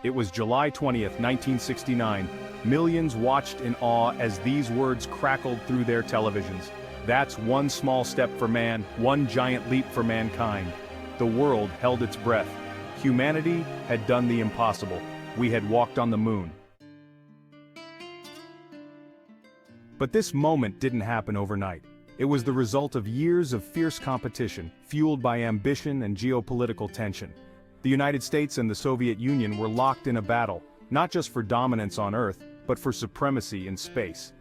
It was July 20th, 1969. Millions watched in awe as these words crackled through their televisions. That's one small step for man, one giant leap for mankind. The world held its breath. Humanity had done the impossible. We had walked on the moon. But this moment didn't happen overnight. It was the result of years of fierce competition, fueled by ambition and geopolitical tension. The United States and the Soviet Union were locked in a battle, not just for dominance on Earth, but for supremacy in space.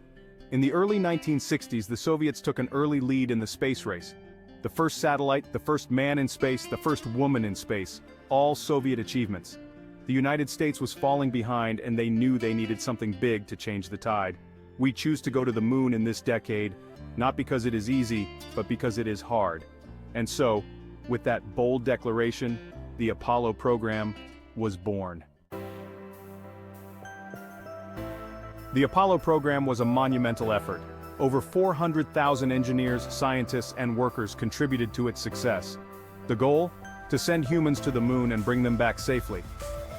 In the early 1960s, the Soviets took an early lead in the space race. The first satellite, the first man in space, the first woman in space, all Soviet achievements. The United States was falling behind, and they knew they needed something big to change the tide. We choose to go to the moon in this decade, not because it is easy, but because it is hard. And so, with that bold declaration, the Apollo program was born. The Apollo program was a monumental effort. Over 400,000 engineers, scientists, and workers contributed to its success. The goal? To send humans to the moon and bring them back safely.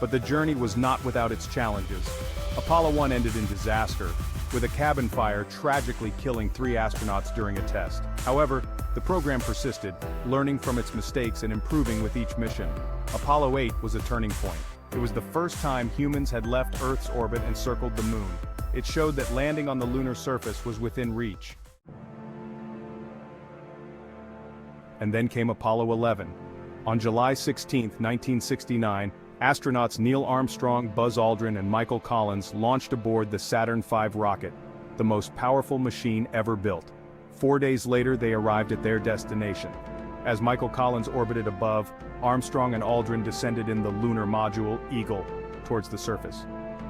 But the journey was not without its challenges. Apollo 1 ended in disaster, with a cabin fire tragically killing 3 astronauts during a test. However, the program persisted, learning from its mistakes and improving with each mission. Apollo 8 was a turning point. It was the first time humans had left Earth's orbit and circled the moon. It showed that landing on the lunar surface was within reach. And then came Apollo 11. On July 16, 1969, astronauts Neil Armstrong, Buzz Aldrin, and Michael Collins launched aboard the Saturn V rocket, the most powerful machine ever built. 4 days later, they arrived at their destination. As Michael Collins orbited above, Armstrong and Aldrin descended in the lunar module, Eagle, towards the surface.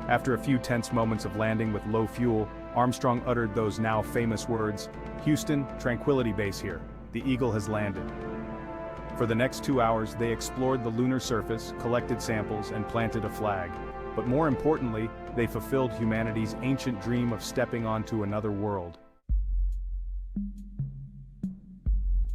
After a few tense moments of landing with low fuel, Armstrong uttered those now famous words, "Houston, Tranquility Base here. The Eagle has landed." For the next 2 hours, they explored the lunar surface, collected samples, and planted a flag. But more importantly, they fulfilled humanity's ancient dream of stepping onto another world.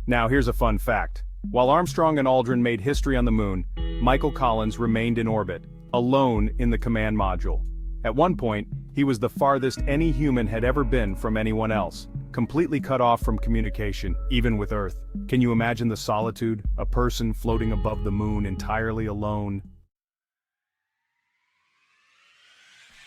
Now here's a fun fact. While Armstrong and Aldrin made history on the moon, Michael Collins remained in orbit, alone in the command module. At one point, he was the farthest any human had ever been from anyone else, completely cut off from communication, even with Earth. Can you imagine the solitude, a person floating above the moon entirely alone?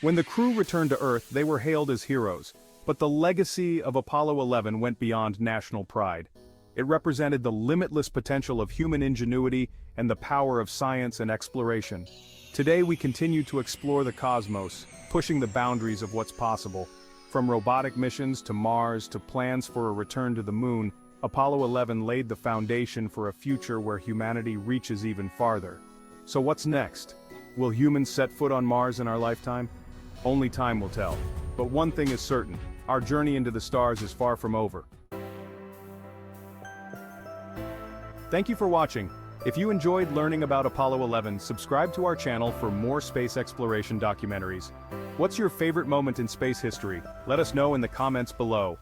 When the crew returned to Earth, they were hailed as heroes, but the legacy of Apollo 11 went beyond national pride. It represented the limitless potential of human ingenuity and the power of science and exploration. Today we continue to explore the cosmos, pushing the boundaries of what's possible. From robotic missions to Mars to plans for a return to the moon, Apollo 11 laid the foundation for a future where humanity reaches even farther. So what's next? Will humans set foot on Mars in our lifetime? Only time will tell. But one thing is certain, our journey into the stars is far from over. Thank you for watching. If you enjoyed learning about Apollo 11, subscribe to our channel for more space exploration documentaries. What's your favorite moment in space history? Let us know in the comments below.